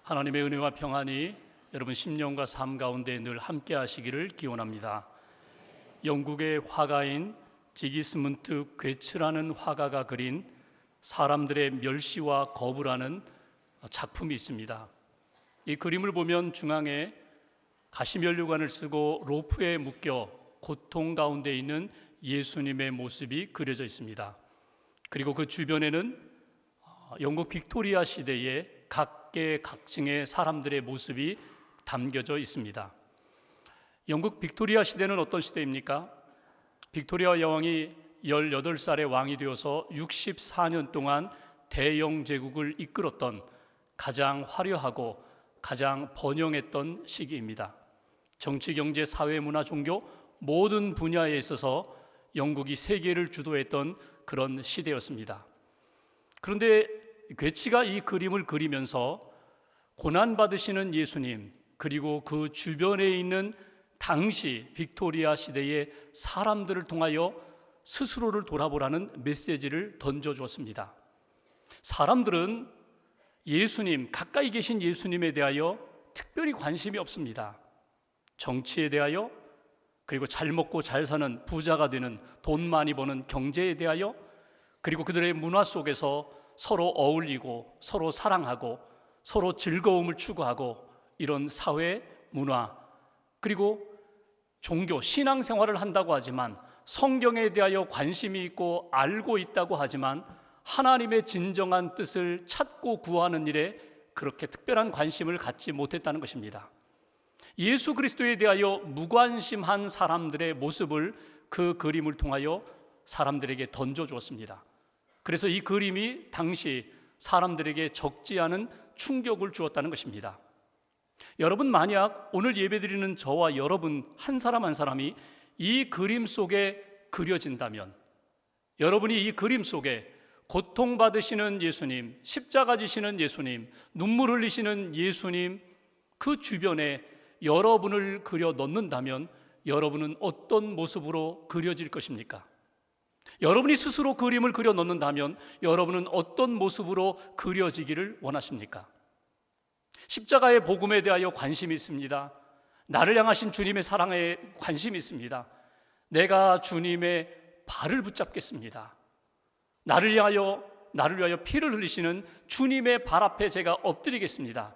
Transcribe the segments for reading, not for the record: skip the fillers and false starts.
하나님의 은혜와 평안이 여러분 심령과 삶 가운데 늘 함께 하시기를 기원합니다. 영국의 화가인 지기스문트 괴츠라는 화가가 그린 사람들의 멸시와 거부라는 작품이 있습니다. 이 그림을 보면 중앙에 가시면류관을 쓰고 로프에 묶여 고통 가운데 있는 예수님의 모습이 그려져 있습니다. 그리고 그 주변에는 영국 빅토리아 시대의 각계각층의 사람들의 모습이 담겨져 있습니다. 영국 빅토리아 시대는 어떤 시대입니까? 빅토리아 여왕이 18살의 왕이 되어서 64년 동안 대영 제국을 이끌었던 가장 화려하고 가장 번영했던 시기입니다. 정치, 경제, 사회, 문화, 종교 모든 분야에 있어서 영국이 세계를 주도했던 그런 시대였습니다. 그런데 괴치가 이 그림을 그리면서 고난받으시는 예수님, 그리고 그 주변에 있는 당시 빅토리아 시대의 사람들을 통하여 스스로를 돌아보라는 메시지를 던져주었습니다. 사람들은 예수님, 가까이 계신 예수님에 대하여 특별히 관심이 없습니다. 정치에 대하여, 그리고 잘 먹고 잘 사는 부자가 되는, 돈 많이 버는 경제에 대하여, 그리고 그들의 문화 속에서 서로 어울리고 서로 사랑하고 서로 즐거움을 추구하고 이런 사회, 문화, 그리고 종교, 신앙생활을 한다고 하지만 성경에 대하여 관심이 있고 알고 있다고 하지만 하나님의 진정한 뜻을 찾고 구하는 일에 그렇게 특별한 관심을 갖지 못했다는 것입니다. 예수 그리스도에 대하여 무관심한 사람들의 모습을 그 그림을 통하여 사람들에게 던져주었습니다. 그래서 이 그림이 당시 사람들에게 적지 않은 충격을 주었다는 것입니다. 여러분, 만약 오늘 예배드리는 저와 여러분 한 사람 한 사람이 이 그림 속에 그려진다면, 여러분이 이 그림 속에 고통받으시는 예수님, 십자가 지시는 예수님, 눈물 흘리시는 예수님, 그 주변에 여러분을 그려 넣는다면 여러분은 어떤 모습으로 그려질 것입니까? 여러분이 스스로 그림을 그려 넣는다면 여러분은 어떤 모습으로 그려지기를 원하십니까? 십자가의 복음에 대하여 관심이 있습니다. 나를 향하신 주님의 사랑에 관심이 있습니다. 내가 주님의 발을 붙잡겠습니다. 나를 위하여 피를 흘리시는 주님의 발 앞에 제가 엎드리겠습니다.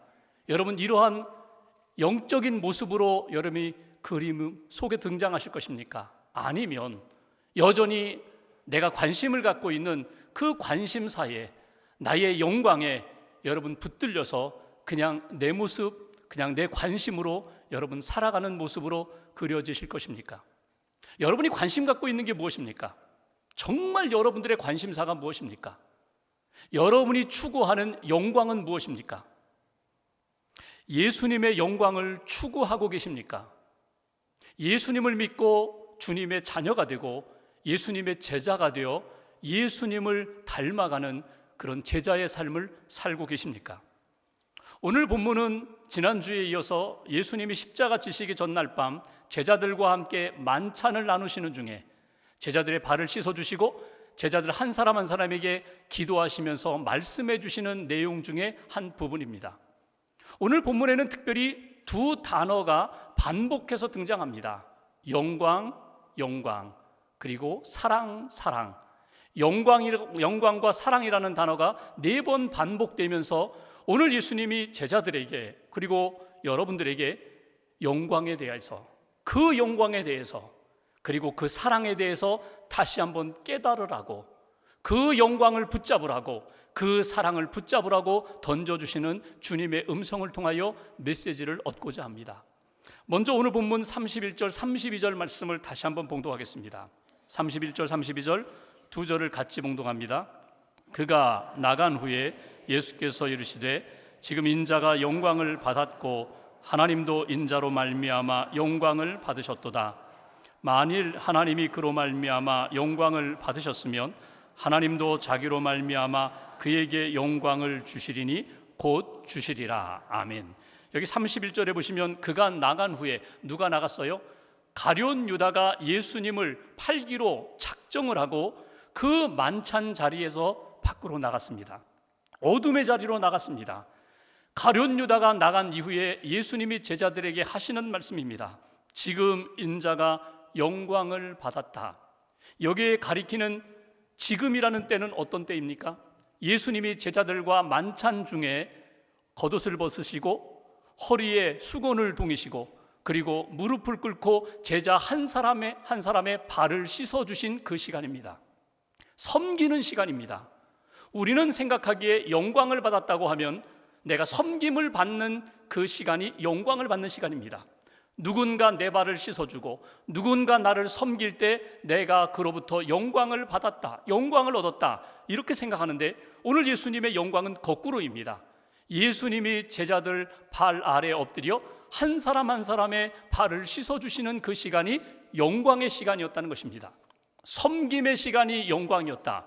여러분, 이러한 영적인 모습으로 여러분이 그림 속에 등장하실 것입니까? 아니면 여전히 내가 관심을 갖고 있는 그 관심사에, 나의 영광에 여러분 붙들려서 그냥 내 모습, 그냥 내 관심으로 여러분 살아가는 모습으로 그려지실 것입니까? 여러분이 관심 갖고 있는 게 무엇입니까? 정말 여러분들의 관심사가 무엇입니까? 여러분이 추구하는 영광은 무엇입니까? 예수님의 영광을 추구하고 계십니까? 예수님을 믿고 주님의 자녀가 되고 예수님의 제자가 되어 예수님을 닮아가는 그런 제자의 삶을 살고 계십니까? 오늘 본문은 지난주에 이어서 예수님이 십자가 지시기 전날 밤 제자들과 함께 만찬을 나누시는 중에 제자들의 발을 씻어주시고 제자들 한 사람 한 사람에게 기도하시면서 말씀해 주시는 내용 중에 한 부분입니다. 오늘 본문에는 특별히 두 단어가 반복해서 등장합니다. 영광, 영광, 그리고 사랑, 사랑. 영광과 사랑이라는 단어가 4번 반복되면서 오늘 예수님이 제자들에게 그리고 여러분들에게 영광에 대해서, 그 영광에 대해서, 그리고 그 사랑에 대해서 다시 한번 깨달으라고, 그 영광을 붙잡으라고, 그 사랑을 붙잡으라고 던져주시는 주님의 음성을 통하여 메시지를 얻고자 합니다. 먼저 오늘 본문 31절, 32절 말씀을 다시 한번 봉독하겠습니다. 31절, 32절 두 절을 같이 봉독합니다. 그가 나간 후에 예수께서 이르시되 지금 인자가 영광을 받았고 하나님도 인자로 말미암아 영광을 받으셨도다. 만일 하나님이 그로 말미암아 영광을 받으셨으면 하나님도 자기로 말미암아 그에게 영광을 주시리니 곧 주시리라. 아멘. 여기 31절에 보시면 그가 나간 후에, 누가 나갔어요? 가룟 유다가 예수님을 팔기로 작정을 하고 그 만찬 자리에서 밖으로 나갔습니다. 어둠의 자리로 나갔습니다. 가룟 유다가 나간 이후에 예수님이 제자들에게 하시는 말씀입니다. 지금 인자가 영광을 받았다. 여기에 가리키는 지금이라는 때는 어떤 때입니까? 예수님이 제자들과 만찬 중에 겉옷을 벗으시고 허리에 수건을 동이시고 그리고 무릎을 꿇고 제자 한 사람의 발을 씻어주신 그 시간입니다. 섬기는 시간입니다. 우리는 생각하기에 영광을 받았다고 하면 내가 섬김을 받는 그 시간이 영광을 받는 시간입니다. 누군가 내 발을 씻어주고 누군가 나를 섬길 때 내가 그로부터 영광을 받았다, 영광을 얻었다, 이렇게 생각하는데 오늘 예수님의 영광은 거꾸로입니다. 예수님이 제자들 발 아래 엎드려 한 사람 한 사람의 발을 씻어주시는 그 시간이 영광의 시간이었다는 것입니다. 섬김의 시간이 영광이었다.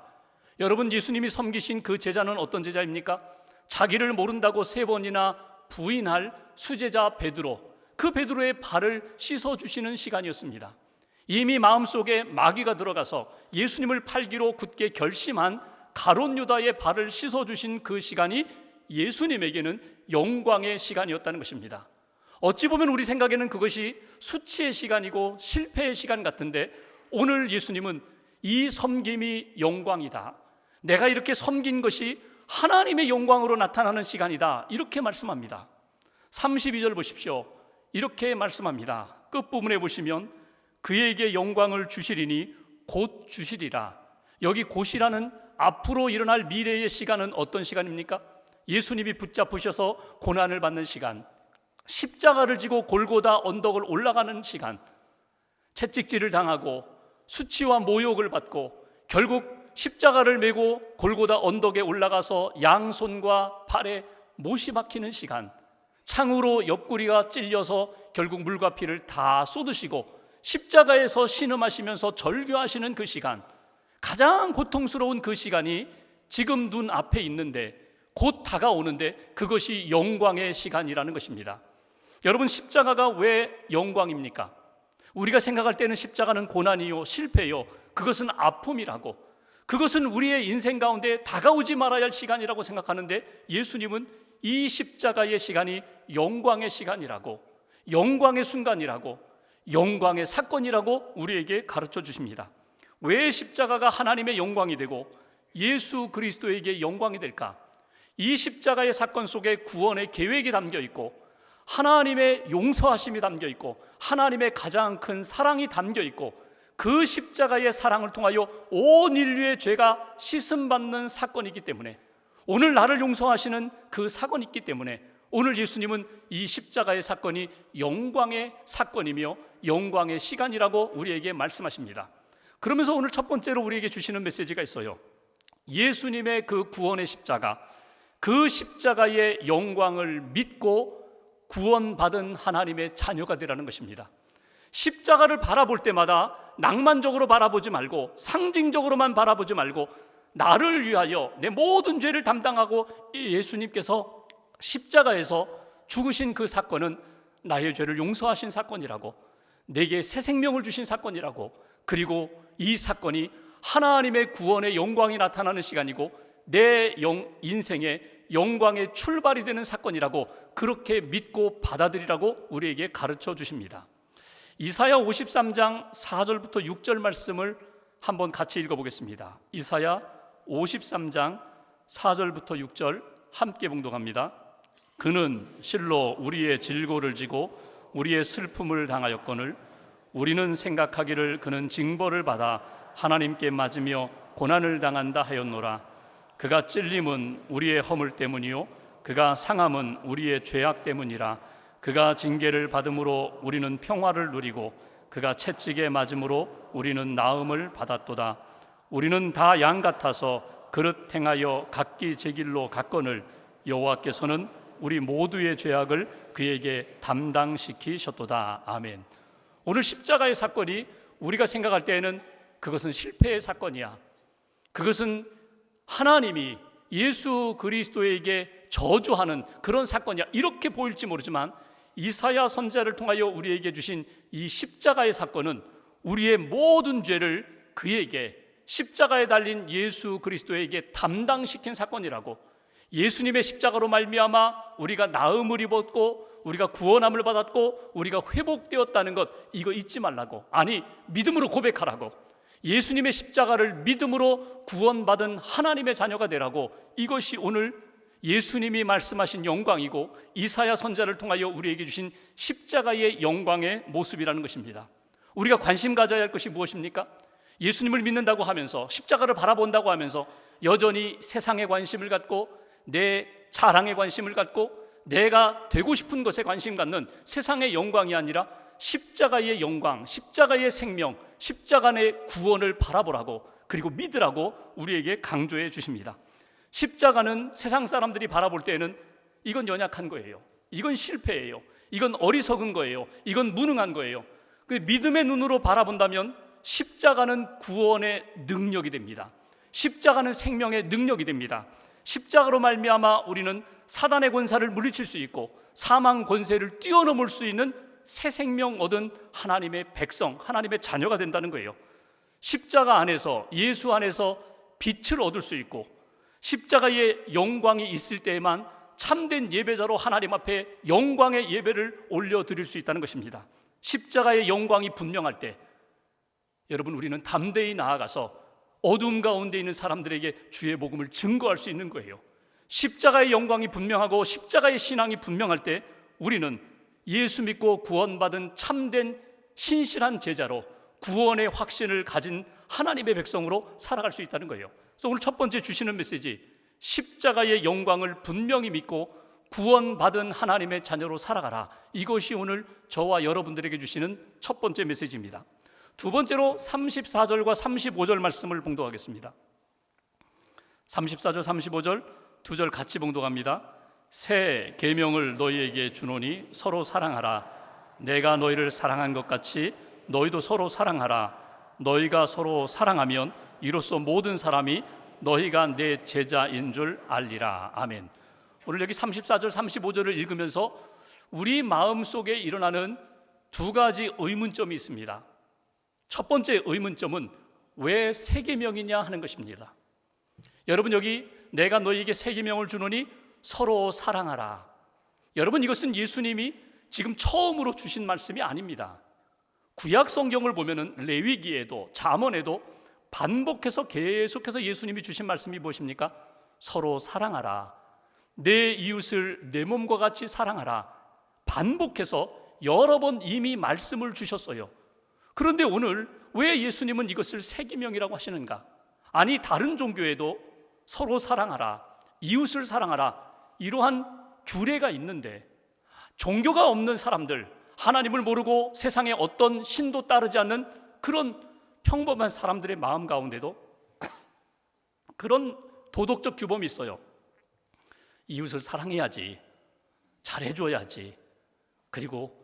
여러분, 예수님이 섬기신 그 제자는 어떤 제자입니까? 자기를 모른다고 3번이나 부인할 수제자 베드로, 그 베드로의 발을 씻어주시는 시간이었습니다. 이미 마음속에 마귀가 들어가서 예수님을 팔기로 굳게 결심한 가룟 유다의 발을 씻어주신 그 시간이 예수님에게는 영광의 시간이었다는 것입니다. 어찌 보면 우리 생각에는 그것이 수치의 시간이고 실패의 시간 같은데 오늘 예수님은 이 섬김이 영광이다, 내가 이렇게 섬긴 것이 하나님의 영광으로 나타나는 시간이다, 이렇게 말씀합니다. 32절 보십시오. 이렇게 말씀합니다. 끝부분에 보시면 그에게 영광을 주시리니 곧 주시리라. 여기 곧이라는 앞으로 일어날 미래의 시간은 어떤 시간입니까? 예수님이 붙잡으셔서 고난을 받는 시간, 십자가를 지고 골고다 언덕을 올라가는 시간, 채찍질을 당하고 수치와 모욕을 받고 결국 십자가를 메고 골고다 언덕에 올라가서 양손과 발에 못이 박히는 시간, 창으로 옆구리가 찔려서 결국 물과 피를 다 쏟으시고 십자가에서 신음하시면서 절규하시는 그 시간, 가장 고통스러운 그 시간이 지금 눈 앞에 있는데 곧 다가오는데 그것이 영광의 시간이라는 것입니다. 여러분, 십자가가 왜 영광입니까? 우리가 생각할 때는 십자가는 고난이요, 실패요, 그것은 아픔이라고, 그것은 우리의 인생 가운데 다가오지 말아야 할 시간이라고 생각하는데 예수님은 이 십자가의 시간이 영광의 시간이라고, 영광의 순간이라고, 영광의 사건이라고 우리에게 가르쳐 주십니다. 왜 십자가가 하나님의 영광이 되고 예수 그리스도에게 영광이 될까? 이 십자가의 사건 속에 구원의 계획이 담겨 있고 하나님의 용서하심이 담겨 있고 하나님의 가장 큰 사랑이 담겨 있고 그 십자가의 사랑을 통하여 온 인류의 죄가 씻음받는 사건이기 때문에, 오늘 나를 용서하시는 그 사건이 있기 때문에 오늘 예수님은 이 십자가의 사건이 영광의 사건이며 영광의 시간이라고 우리에게 말씀하십니다. 그러면서 오늘 첫 번째로 우리에게 주시는 메시지가 있어요. 예수님의 그 구원의 십자가, 그 십자가의 영광을 믿고 구원받은 하나님의 자녀가 되라는 것입니다. 십자가를 바라볼 때마다 낭만적으로 바라보지 말고 상징적으로만 바라보지 말고 나를 위하여 내 모든 죄를 담당하고 예수님께서 십자가에서 죽으신 그 사건은 나의 죄를 용서하신 사건이라고, 내게 새 생명을 주신 사건이라고, 그리고 이 사건이 하나님의 구원의 영광이 나타나는 시간이고 내 인생의 영광의 출발이 되는 사건이라고 그렇게 믿고 받아들이라고 우리에게 가르쳐 주십니다. 이사야 53장 4절부터 6절 말씀을 한번 같이 읽어보겠습니다. 이사야 53장 4절부터 6절 함께 봉독합니다. 그는 실로 우리의 질고를 지고 우리의 슬픔을 당하였거늘 우리는 생각하기를 그는 징벌을 받아 하나님께 맞으며 고난을 당한다 하였노라. 그가 찔림은 우리의 허물 때문이요 그가 상함은 우리의 죄악 때문이라. 그가 징계를 받음으로 우리는 평화를 누리고 그가 채찍에 맞음으로 우리는 나음을 받았도다. 우리는 다 양 같아서 그릇 행하여 각기 제 길로 갔거늘 여호와께서는 우리 모두의 죄악을 그에게 담당시키셨도다. 아멘. 오늘 십자가의 사건이 우리가 생각할 때에는 그것은 실패의 사건이야, 그것은 하나님이 예수 그리스도에게 저주하는 그런 사건이야, 이렇게 보일지 모르지만 이사야 선지자를 통하여 우리에게 주신 이 십자가의 사건은 우리의 모든 죄를 그에게, 십자가에 달린 예수 그리스도에게 담당시킨 사건이라고, 예수님의 십자가로 말미암아 우리가 나음을 입었고 우리가 구원함을 받았고 우리가 회복되었다는 것, 이거 잊지 말라고. 아니, 믿음으로 고백하라고. 예수님의 십자가를 믿음으로 구원받은 하나님의 자녀가 되라고. 이것이 오늘 예수님이 말씀하신 영광이고 이사야 선지자를 통하여 우리에게 주신 십자가의 영광의 모습이라는 것입니다. 우리가 관심 가져야 할 것이 무엇입니까? 예수님을 믿는다고 하면서, 십자가를 바라본다고 하면서 여전히 세상에 관심을 갖고 내 자랑에 관심을 갖고 내가 되고 싶은 것에 관심 갖는 세상의 영광이 아니라 십자가의 영광, 십자가의 생명, 십자가의 구원을 바라보라고, 그리고 믿으라고 우리에게 강조해 주십니다. 십자가는 세상 사람들이 바라볼 때에는 이건 연약한 거예요, 이건 실패예요, 이건 어리석은 거예요, 이건 무능한 거예요. 그 믿음의 눈으로 바라본다면 십자가는 구원의 능력이 됩니다. 십자가는 생명의 능력이 됩니다. 십자가로 말미암아 우리는 사단의 권세를 물리칠 수 있고 사망 권세를 뛰어넘을 수 있는 새 생명 얻은 하나님의 백성, 하나님의 자녀가 된다는 거예요. 십자가 안에서, 예수 안에서 빛을 얻을 수 있고 십자가의 영광이 있을 때에만 참된 예배자로 하나님 앞에 영광의 예배를 올려드릴 수 있다는 것입니다. 십자가의 영광이 분명할 때 여러분, 우리는 담대히 나아가서 어둠 가운데 있는 사람들에게 주의 복음을 증거할 수 있는 거예요. 십자가의 영광이 분명하고 십자가의 신앙이 분명할 때 우리는 예수 믿고 구원받은 참된 신실한 제자로 구원의 확신을 가진 하나님의 백성으로 살아갈 수 있다는 거예요. 그래서 오늘 첫 번째 주시는 메시지, 십자가의 영광을 분명히 믿고 구원받은 하나님의 자녀로 살아가라. 이것이 오늘 저와 여러분들에게 주시는 첫 번째 메시지입니다. 두 번째로 34절과 35절 말씀을 봉독하겠습니다. 34절 35절 두 절 같이 봉독합니다. 새 계명을 너희에게 주노니 서로 사랑하라. 내가 너희를 사랑한 것 같이 너희도 서로 사랑하라. 너희가 서로 사랑하면 이로써 모든 사람이 너희가 내 제자인 줄 알리라. 아멘. 오늘 여기 34절 35절을 읽으면서 우리 마음속에 일어나는 두 가지 의문점이 있습니다. 첫 번째 의문점은 왜 새 계명이냐 하는 것입니다. 여러분, 여기 내가 너희에게 새 계명을 주노니 서로 사랑하라. 여러분, 이것은 예수님이 지금 처음으로 주신 말씀이 아닙니다. 구약 성경을 보면은 레위기에도 잠언에도 반복해서 계속해서 예수님이 주신 말씀이 무엇입니까? 서로 사랑하라. 내 이웃을 내 몸과 같이 사랑하라. 반복해서 여러 번 이미 말씀을 주셨어요. 그런데 오늘 왜 예수님은 이것을 새 계명이라고 하시는가? 아니, 다른 종교에도 서로 사랑하라, 이웃을 사랑하라, 이러한 규례가 있는데 종교가 없는 사람들, 하나님을 모르고 세상에 어떤 신도 따르지 않는 그런 평범한 사람들의 마음 가운데도 그런 도덕적 규범이 있어요. 이웃을 사랑해야지, 잘해줘야지, 그리고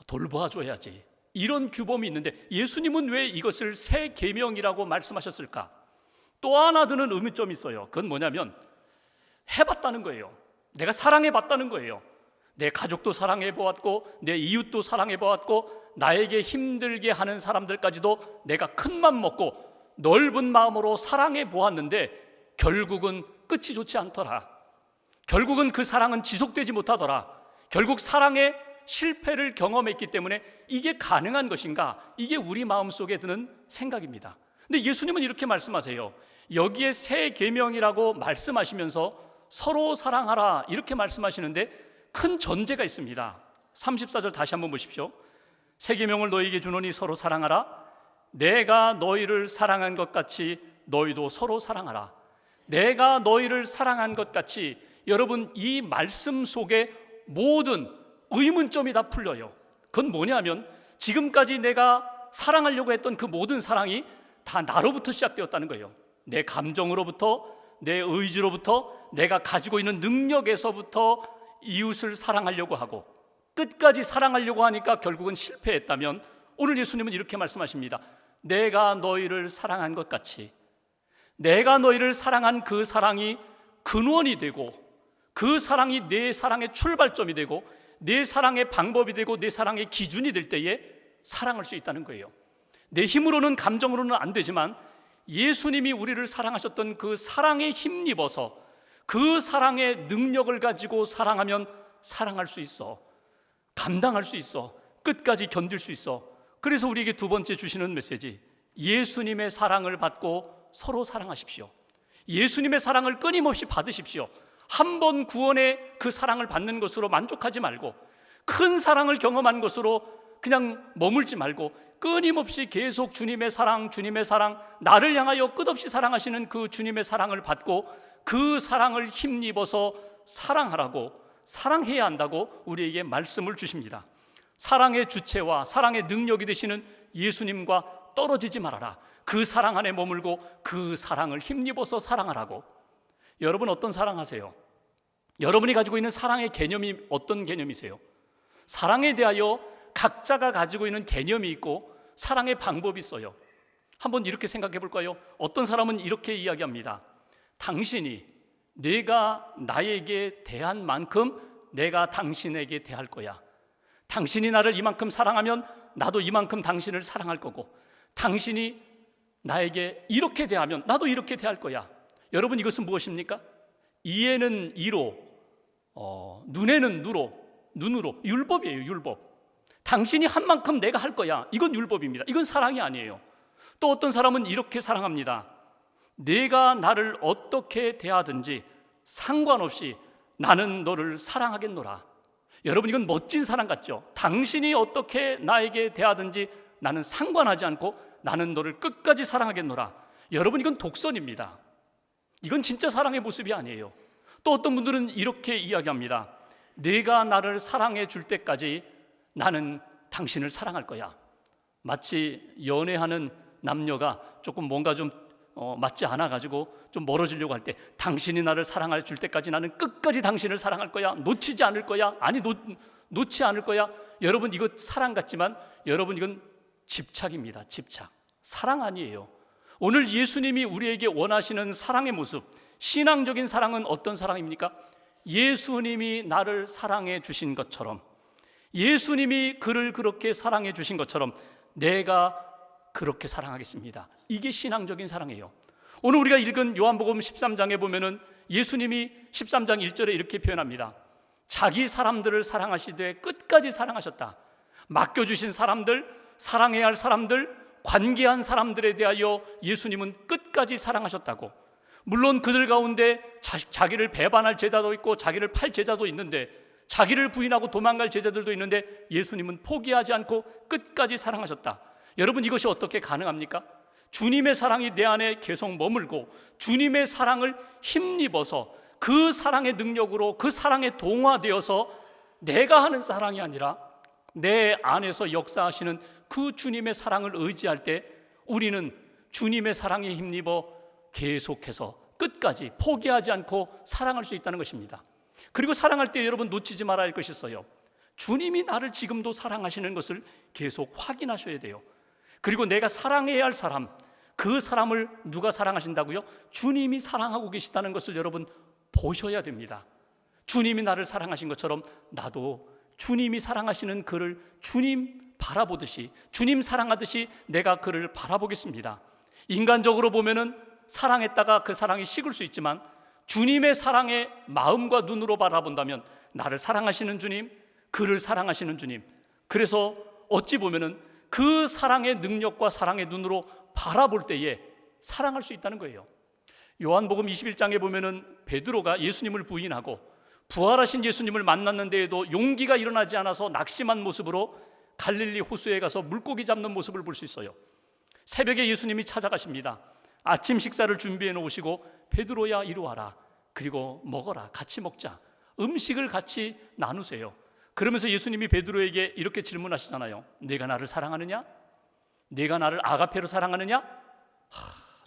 돌봐줘야지, 이런 규범이 있는데 예수님은 왜 이것을 새 계명이라고 말씀하셨을까? 또 하나 드는 의문점이 있어요. 그건 뭐냐면 해봤다는 거예요. 내가 사랑해봤다는 거예요. 내 가족도 사랑해보았고 내 이웃도 사랑해보았고 나에게 힘들게 하는 사람들까지도 내가 큰맘 먹고 넓은 마음으로 사랑해보았는데 결국은 끝이 좋지 않더라. 결국은 그 사랑은 지속되지 못하더라. 결국 사랑의 실패를 경험했기 때문에 이게 가능한 것인가? 이게 우리 마음속에 드는 생각입니다. 근데 예수님은 이렇게 말씀하세요. 여기에 새 계명이라고 말씀하시면서 서로 사랑하라 이렇게 말씀하시는데 큰 전제가 있습니다. 34절 다시 한번 보십시오. 새 계명을 너희에게 주노니 서로 사랑하라. 내가 너희를 사랑한 것 같이 너희도 서로 사랑하라. 내가 너희를 사랑한 것 같이, 여러분, 이 말씀 속에 모든 의문점이 다 풀려요. 그건 뭐냐면 지금까지 내가 사랑하려고 했던 그 모든 사랑이 다 나로부터 시작되었다는 거예요. 내 감정으로부터, 내 의지로부터, 내가 가지고 있는 능력에서부터 이웃을 사랑하려고 하고 끝까지 사랑하려고 하니까 결국은 실패했다면 오늘 예수님은 이렇게 말씀하십니다. 내가 너희를 사랑한 것 같이, 내가 너희를 사랑한 그 사랑이 근원이 되고 그 사랑이 내 사랑의 출발점이 되고 내 사랑의 방법이 되고 내 사랑의 기준이 될 때에 사랑할 수 있다는 거예요. 내 힘으로는, 감정으로는 안 되지만 예수님이 우리를 사랑하셨던 그 사랑에 힘입어서 그 사랑의 능력을 가지고 사랑하면 사랑할 수 있어. 감당할 수 있어. 끝까지 견딜 수 있어. 그래서 우리에게 두 번째 주시는 메시지, 예수님의 사랑을 받고 서로 사랑하십시오. 예수님의 사랑을 끊임없이 받으십시오. 한 번 구원의 그 사랑을 받는 것으로 만족하지 말고, 큰 사랑을 경험한 것으로 그냥 머물지 말고, 끊임없이 계속 주님의 사랑, 나를 향하여 끝없이 사랑하시는 그 주님의 사랑을 받고 그 사랑을 힘입어서 사랑하라고, 사랑해야 한다고 우리에게 말씀을 주십니다. 사랑의 주체와 사랑의 능력이 되시는 예수님과 떨어지지 말아라. 그 사랑 안에 머물고 그 사랑을 힘입어서 사랑하라고. 여러분, 어떤 사랑하세요? 여러분이 가지고 있는 사랑의 개념이 어떤 개념이세요? 사랑에 대하여 각자가 가지고 있는 개념이 있고 사랑의 방법이 있어요. 한번 이렇게 생각해 볼까요? 어떤 사람은 이렇게 이야기합니다. 당신이 내가 나에게 대한 만큼 내가 당신에게 대할 거야. 당신이 나를 이만큼 사랑하면 나도 이만큼 당신을 사랑할 거고, 당신이 나에게 이렇게 대하면 나도 이렇게 대할 거야. 여러분, 이것은 무엇입니까? 이에는 이로, 눈에는 눈으로. 율법이에요, 율법. 당신이 한 만큼 내가 할 거야. 이건 율법입니다. 이건 사랑이 아니에요. 또 어떤 사람은 이렇게 사랑합니다. 내가 나를 어떻게 대하든지 상관없이 나는 너를 사랑하겠노라. 여러분, 이건 멋진 사랑 같죠? 당신이 어떻게 나에게 대하든지 나는 상관하지 않고 나는 너를 끝까지 사랑하겠노라. 여러분, 이건 독선입니다. 이건 진짜 사랑의 모습이 아니에요. 또 어떤 분들은 이렇게 이야기합니다. 내가 나를 사랑해 줄 때까지 나는 당신을 사랑할 거야. 마치 연애하는 남녀가 조금 뭔가 좀 맞지 않아가지고 좀 멀어지려고 할 때, 당신이 나를 사랑해 줄 때까지 나는 끝까지 당신을 사랑할 거야. 놓치지 않을 거야. 아니, 놓지 않을 거야. 여러분, 이거 사랑 같지만 여러분, 이건 집착입니다. 집착. 사랑 아니에요. 오늘 예수님이 우리에게 원하시는 사랑의 모습, 신앙적인 사랑은 어떤 사랑입니까? 예수님이 나를 사랑해 주신 것처럼, 예수님이 그를 그렇게 사랑해 주신 것처럼 내가 그렇게 사랑하겠습니다. 이게 신앙적인 사랑이에요. 오늘 우리가 읽은 요한복음 13장에 보면은 예수님이 13장 1절에 이렇게 표현합니다. 자기 사람들을 사랑하시되 끝까지 사랑하셨다. 맡겨주신 사람들, 사랑해야 할 사람들, 관계한 사람들에 대하여 예수님은 끝까지 사랑하셨다고. 물론 그들 가운데 자기를 배반할 제자도 있고 자기를 팔 제자도 있는데, 자기를 부인하고 도망갈 제자들도 있는데 예수님은 포기하지 않고 끝까지 사랑하셨다. 여러분, 이것이 어떻게 가능합니까? 주님의 사랑이 내 안에 계속 머물고 주님의 사랑을 힘입어서 그 사랑의 능력으로 그 사랑에 동화되어서 내가 하는 사랑이 아니라 내 안에서 역사하시는 그 주님의 사랑을 의지할 때 우리는 주님의 사랑에 힘입어 계속해서 끝까지 포기하지 않고 사랑할 수 있다는 것입니다. 그리고 사랑할 때 여러분, 놓치지 말아야 할 것이 있어요. 주님이 나를 지금도 사랑하시는 것을 계속 확인하셔야 돼요. 그리고 내가 사랑해야 할 사람, 그 사람을 누가 사랑하신다고요? 주님이 사랑하고 계시다는 것을 여러분 보셔야 됩니다. 주님이 나를 사랑하신 것처럼 나도 주님이 사랑하시는 그를 주님 바라보듯이, 주님 사랑하듯이 내가 그를 바라보겠습니다. 인간적으로 보면은 사랑했다가 그 사랑이 식을 수 있지만 주님의 사랑의 마음과 눈으로 바라본다면 나를 사랑하시는 주님, 그를 사랑하시는 주님, 그래서 어찌 보면은 그 사랑의 능력과 사랑의 눈으로 바라볼 때에 사랑할 수 있다는 거예요. 요한복음 21장에 보면은 베드로가 예수님을 부인하고 부활하신 예수님을 만났는데에도 용기가 일어나지 않아서 낙심한 모습으로 갈릴리 호수에 가서 물고기 잡는 모습을 볼 수 있어요. 새벽에 예수님이 찾아가십니다. 아침 식사를 준비해 놓으시고 베드로야 이리 와라. 그리고 먹어라. 같이 먹자. 음식을 같이 나누세요. 그러면서 예수님이 베드로에게 이렇게 질문하시잖아요. 내가 나를 사랑하느냐? 내가 나를 아가페로 사랑하느냐?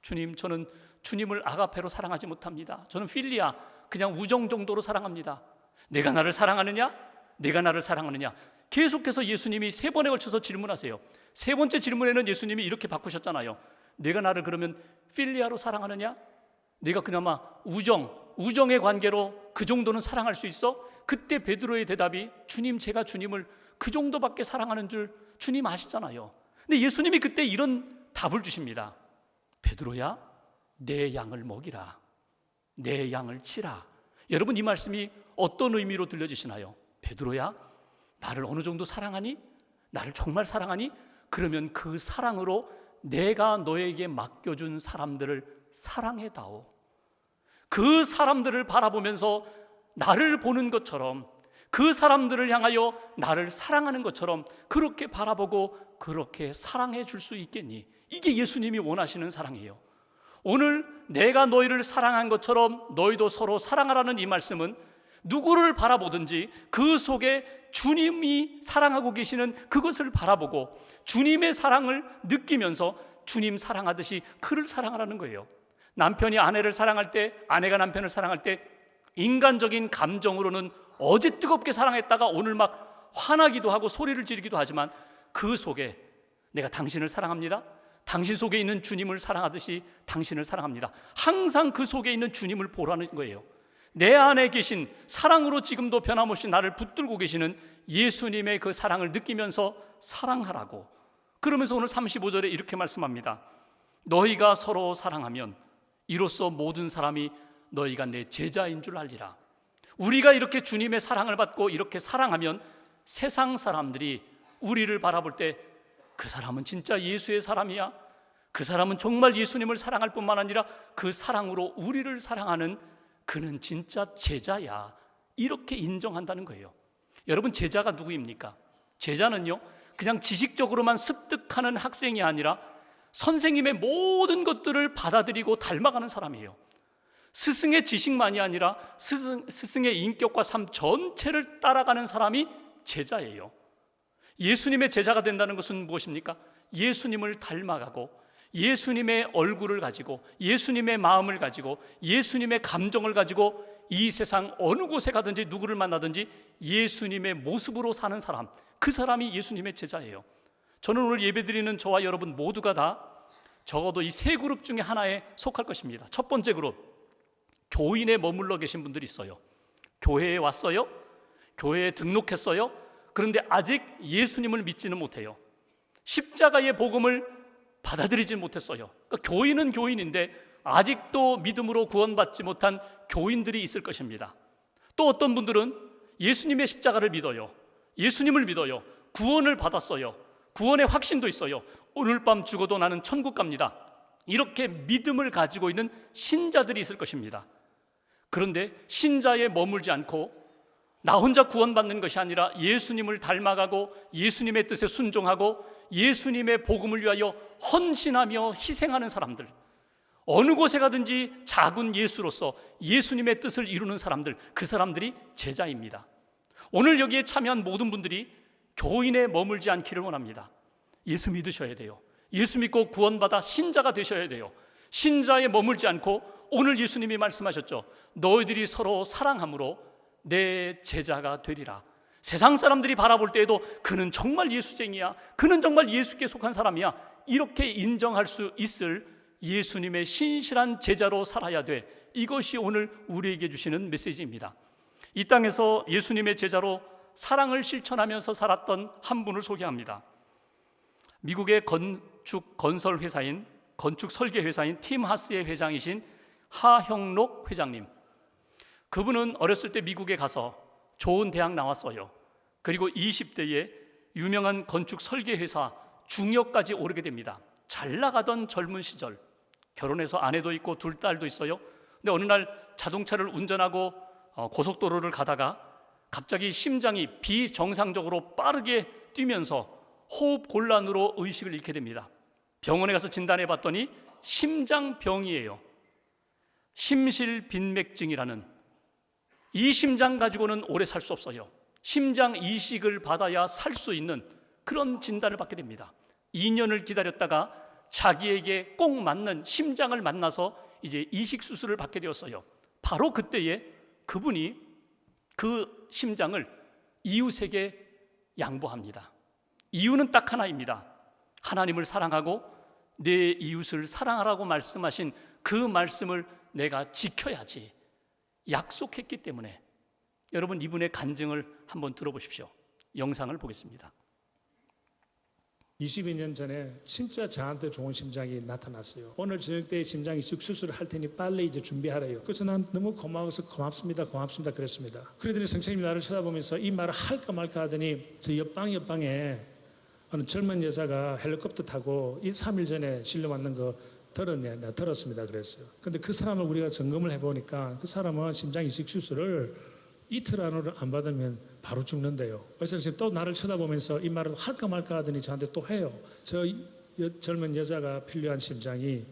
주님, 저는 주님을 아가페로 사랑하지 못합니다. 저는 필리아, 그냥 우정 정도로 사랑합니다. 내가 나를 사랑하느냐? 내가 나를 사랑하느냐? 계속해서 예수님이 3번에 걸쳐서 질문하세요. 3번째 질문에는 예수님이 이렇게 바꾸셨잖아요. 내가 나를 그러면 필리아로 사랑하느냐? 내가 그나마 우정의 관계로 그 정도는 사랑할 수 있어? 그때 베드로의 대답이, 주님, 제가 주님을 그 정도밖에 사랑하는 줄 주님 아시잖아요. 근데 예수님이 그때 이런 답을 주십니다. 베드로야, 내 양을 먹이라. 내 양을 치라. 여러분, 이 말씀이 어떤 의미로 들려지시나요? 베드로야, 나를 어느 정도 사랑하니? 나를 정말 사랑하니? 그러면 그 사랑으로 내가 너에게 맡겨준 사람들을 사랑해다오. 그 사람들을 바라보면서 나를 보는 것처럼, 그 사람들을 향하여 나를 사랑하는 것처럼 그렇게 바라보고 그렇게 사랑해 줄 수 있겠니? 이게 예수님이 원하시는 사랑이에요. 오늘 내가 너희를 사랑한 것처럼 너희도 서로 사랑하라는 이 말씀은 누구를 바라보든지 그 속에 주님이 사랑하고 계시는 그것을 바라보고 주님의 사랑을 느끼면서 주님 사랑하듯이 그를 사랑하라는 거예요. 남편이 아내를 사랑할 때, 아내가 남편을 사랑할 때 인간적인 감정으로는 어제 뜨겁게 사랑했다가 오늘 막 화나기도 하고 소리를 지르기도 하지만 그 속에 내가 당신을 사랑합니다, 당신 속에 있는 주님을 사랑하듯이 당신을 사랑합니다, 항상 그 속에 있는 주님을 보라는 거예요. 내 안에 계신 사랑으로 지금도 변함없이 나를 붙들고 계시는 예수님의 그 사랑을 느끼면서 사랑하라고. 그러면서 오늘 35절에 이렇게 말씀합니다. 너희가 서로 사랑하면 이로써 모든 사람이 너희가 내 제자인 줄 알리라. 우리가 이렇게 주님의 사랑을 받고 이렇게 사랑하면 세상 사람들이 우리를 바라볼 때 그 사람은 진짜 예수의 사람이야, 그 사람은 정말 예수님을 사랑할 뿐만 아니라 그 사랑으로 우리를 사랑하는 그는 진짜 제자야, 이렇게 인정한다는 거예요. 여러분, 제자가 누구입니까? 제자는요, 그냥 지식적으로만 습득하는 학생이 아니라 선생님의 모든 것들을 받아들이고 닮아가는 사람이에요. 스승의 지식만이 아니라 스승의 인격과 삶 전체를 따라가는 사람이 제자예요. 예수님의 제자가 된다는 것은 무엇입니까? 예수님을 닮아가고 예수님의 얼굴을 가지고 예수님의 마음을 가지고 예수님의 감정을 가지고 이 세상 어느 곳에 가든지 누구를 만나든지 예수님의 모습으로 사는 사람, 그 사람이 예수님의 제자예요. 저는 오늘 예배드리는 저와 여러분 모두가 다 적어도 이 세 그룹 중에 하나에 속할 것입니다. 첫 번째 그룹, 교인에 머물러 계신 분들이 있어요. 교회에 왔어요, 교회에 등록했어요. 그런데 아직 예수님을 믿지는 못해요. 십자가의 복음을 받아들이지 못했어요. 그러니까 교인은 교인인데 아직도 믿음으로 구원받지 못한 교인들이 있을 것입니다. 또 어떤 분들은 예수님의 십자가를 믿어요, 예수님을 믿어요, 구원을 받았어요, 구원의 확신도 있어요. 오늘 밤 죽어도 나는 천국 갑니다, 이렇게 믿음을 가지고 있는 신자들이 있을 것입니다. 그런데 신자에 머물지 않고 나 혼자 구원받는 것이 아니라 예수님을 닮아가고 예수님의 뜻에 순종하고 예수님의 복음을 위하여 헌신하며 희생하는 사람들, 어느 곳에 가든지 작은 예수로서 예수님의 뜻을 이루는 사람들, 그 사람들이 제자입니다. 오늘 여기에 참여한 모든 분들이 교인에 머물지 않기를 원합니다. 예수 믿으셔야 돼요. 예수 믿고 구원받아 신자가 되셔야 돼요. 신자에 머물지 않고 오늘 예수님이 말씀하셨죠. 너희들이 서로 사랑함으로 내 제자가 되리라. 세상 사람들이 바라볼 때에도 그는 정말 예수쟁이야, 그는 정말 예수께 속한 사람이야, 이렇게 인정할 수 있을 예수님의 신실한 제자로 살아야 돼. 이것이 오늘 우리에게 주시는 메시지입니다. 이 땅에서 예수님의 제자로 사랑을 실천하면서 살았던 한 분을 소개합니다. 미국의 건축 설계 회사인 팀 하스의 회장이신 하형록 회장님. 그분은 어렸을 때 미국에 가서 좋은 대학 나왔어요. 그리고 20대에 유명한 건축 설계 회사 중역까지 오르게 됩니다. 잘 나가던 젊은 시절, 결혼해서 아내도 있고 둘 딸도 있어요. 근데 어느 날 자동차를 운전하고 고속도로를 가다가 갑자기 심장이 비정상적으로 빠르게 뛰면서 호흡 곤란으로 의식을 잃게 됩니다. 병원에 가서 진단해 봤더니 심장병이에요. 심실빈맥증이라는, 이 심장 가지고는 오래 살 수 없어요. 심장 이식을 받아야 살 수 있는 그런 진단을 받게 됩니다. 2년을 기다렸다가 자기에게 꼭 맞는 심장을 만나서 이제 이식 수술을 받게 되었어요. 바로 그때에 그분이 그 심장을 이웃에게 양보합니다. 이유는 딱 하나입니다. 하나님을 사랑하고 내 이웃을 사랑하라고 말씀하신 그 말씀을 내가 지켜야지 약속했기 때문에. 여러분, 이분의 간증을 한번 들어보십시오. 영상을 보겠습니다. 22년 전에 진짜 저한테 좋은 심장이 나타났어요. 오늘 저녁 때 심장 이식 수술을 할 테니 빨리 이제 준비하래요. 그래서 난 너무 고마워서 고맙습니다 그랬습니다. 그러더니 선생님이 나를 쳐다보면서 이 말을 할까 말까 하더니 저 옆방에 어느 젊은 여자가 헬리콥터 타고 3일 전에 실려 왔는 거 들었냐? 내가 들었습니다 그랬어요. 근데 그 사람을 우리가 점검을 해보니까 그 사람은 심장 이식 수술을 이틀 안으로 안 받으면 바로 죽는데요. 그래서 선생님 또 나를 쳐다보면서 이 말을 할까 말까 하더니 저한테 또 해요. 저 젊은 여자가 필요한 심장이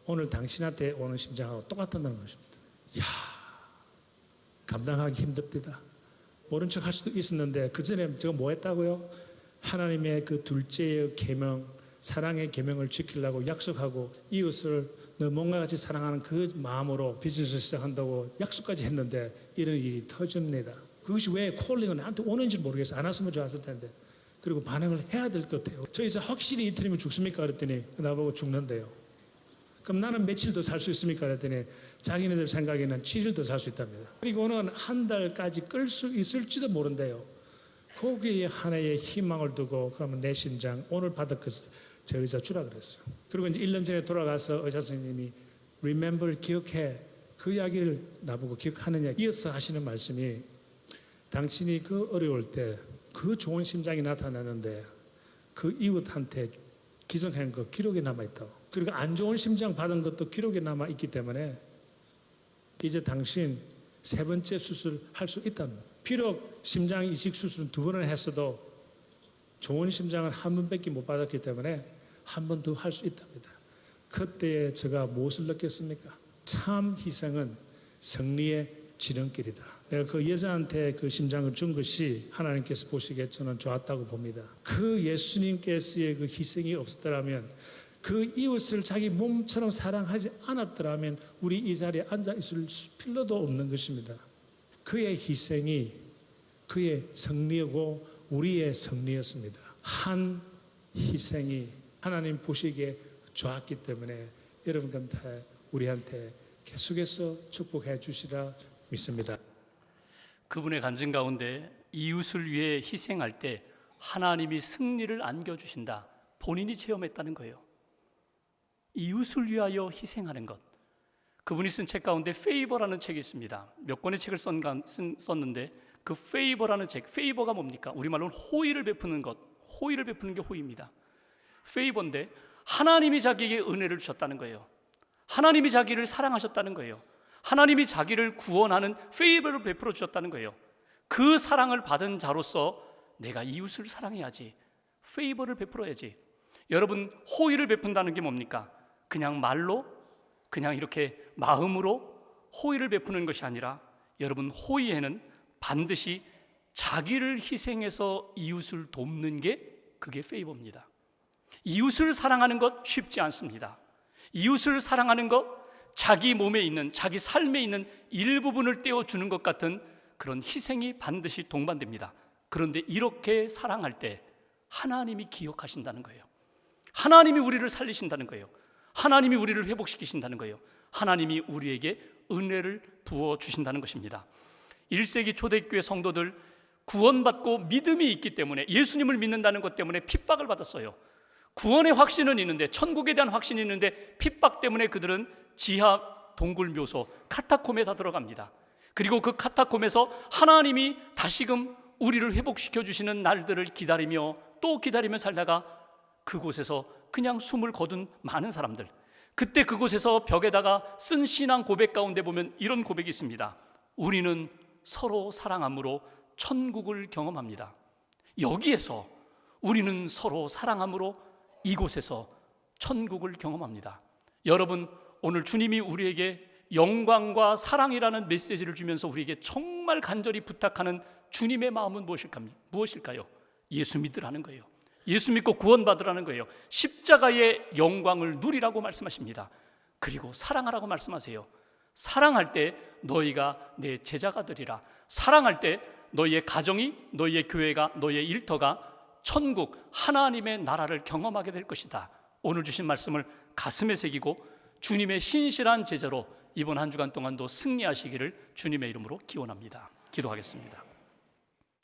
오늘 당신한테 오는 심장하고 똑같다는 것입니다. 이야, 감당하기 힘듭니다. 모른 척 할 수도 있었는데 그 전에 제가 뭐 했다고요? 하나님의 그 둘째의 계명, 사랑의 계명을 지키려고 약속하고 이웃을 너 몸과 같이 사랑하는 그 마음으로 비즈니스를 시작한다고 약속까지 했는데 이런 일이 터집니다. 그것이 왜 콜링은 나한테 오는지 모르겠어요. 안 왔으면 좋았을 텐데. 그리고 반응을 해야 될 것 같아요. 저 이제 확실히 이틀이면 죽습니까? 그랬더니 나보고 죽는데요. 그럼 나는 며칠 더 살 수 있습니까? 그랬더니 자기네들 생각에는 7일 더 살 수 있답니다. 그리고는 한 달까지 끌 수 있을지도 모른대요. 거기에 하나의 희망을 두고 그러면 내 심장 오늘 받을 것을 저 의사 주라 그랬어요. 그리고 이제 1년 전에 돌아가서 의사 선생님이 remember 기억해 그 이야기를 나보고 기억하느냐 이어서 하시는 말씀이 당신이 그 어려울 때 그 좋은 심장이 나타나는데 그 이웃한테 기증한 거 기록에 남아있다고. 그리고 안 좋은 심장 받은 것도 기록에 남아있기 때문에 이제 당신 3번째 수술할 수 있다는 거예요. 비록 심장 이식 수술은 2번을 했어도 좋은 심장은 1번밖에 못 받았기 때문에 1번 더 할 수 있답니다. 그때 제가 무엇을 느꼈습니까? 참 희생은 승리의 지름길이다. 내가 그 여자한테 그 심장을 준 것이 하나님께서 보시기에 저는 좋았다고 봅니다. 그 예수님께서의 그 희생이 없었더라면 그 이웃을 자기 몸처럼 사랑하지 않았더라면 우리 이 자리에 앉아 있을 필요도 없는 것입니다. 그의 희생이 그의 승리고 우리의 승리였습니다. 한 희생이 하나님 보시기에 좋았기 때문에 여러분한테 우리한테 계속해서 축복해 주시라 믿습니다. 그분의 간증 가운데 이웃을 위해 희생할 때 하나님이 승리를 안겨주신다. 본인이 체험했다는 거예요. 이웃을 위하여 희생하는 것. 그분이 쓴 책 가운데 페이버라는 책이 있습니다. 몇 권의 책을 썼는데 그 페이버라는 책, 페이버가 뭡니까? 우리말로는 호의를 베푸는 것, 호의를 베푸는 게 호의입니다. 페이버인데 하나님이 자기에게 은혜를 주셨다는 거예요. 하나님이 자기를 사랑하셨다는 거예요. 하나님이 자기를 구원하는 페이버를 베풀어 주셨다는 거예요. 그 사랑을 받은 자로서 내가 이웃을 사랑해야지, 페이버를 베풀어야지. 여러분, 호의를 베푼다는 게 뭡니까? 그냥 말로, 그냥 이렇게 마음으로 호의를 베푸는 것이 아니라 여러분, 호의에는 반드시 자기를 희생해서 이웃을 돕는 게 그게 페이버입니다. 이웃을 사랑하는 것 쉽지 않습니다. 이웃을 사랑하는 것, 자기 몸에 있는, 자기 삶에 있는 일부분을 떼어주는 것 같은 그런 희생이 반드시 동반됩니다. 그런데 이렇게 사랑할 때 하나님이 기억하신다는 거예요. 하나님이 우리를 살리신다는 거예요. 하나님이 우리를 회복시키신다는 거예요. 하나님이 우리에게 은혜를 부어주신다는 것입니다. 1세기 초대교회 성도들 구원받고 믿음이 있기 때문에, 예수님을 믿는다는 것 때문에 핍박을 받았어요. 구원의 확신은 있는데, 천국에 대한 확신이 있는데 핍박 때문에 그들은 지하 동굴 묘소 카타콤에 다 들어갑니다. 그리고 그 카타콤에서 하나님이 다시금 우리를 회복시켜 주시는 날들을 기다리며 또 기다리며 살다가 그곳에서 그냥 숨을 거둔 많은 사람들, 그때 그곳에서 벽에다가 쓴 신앙 고백 가운데 보면 이런 고백이 있습니다. 우리는 서로 사랑함으로 천국을 경험합니다. 여기에서 우리는 서로 사랑함으로 이곳에서 천국을 경험합니다. 여러분, 오늘 주님이 우리에게 영광과 사랑이라는 메시지를 주면서 우리에게 정말 간절히 부탁하는 주님의 마음은 무엇일까요? 예수 믿으라는 거예요. 예수 믿고 구원받으라는 거예요. 십자가의 영광을 누리라고 말씀하십니다. 그리고 사랑하라고 말씀하세요. 사랑할 때 너희가 내 제자가 되리라. 사랑할 때 너희의 가정이, 너희의 교회가, 너희의 일터가 천국 하나님의 나라를 경험하게 될 것이다. 오늘 주신 말씀을 가슴에 새기고 주님의 신실한 제자로 이번 한 주간 동안도 승리하시기를 주님의 이름으로 기원합니다. 기도하겠습니다.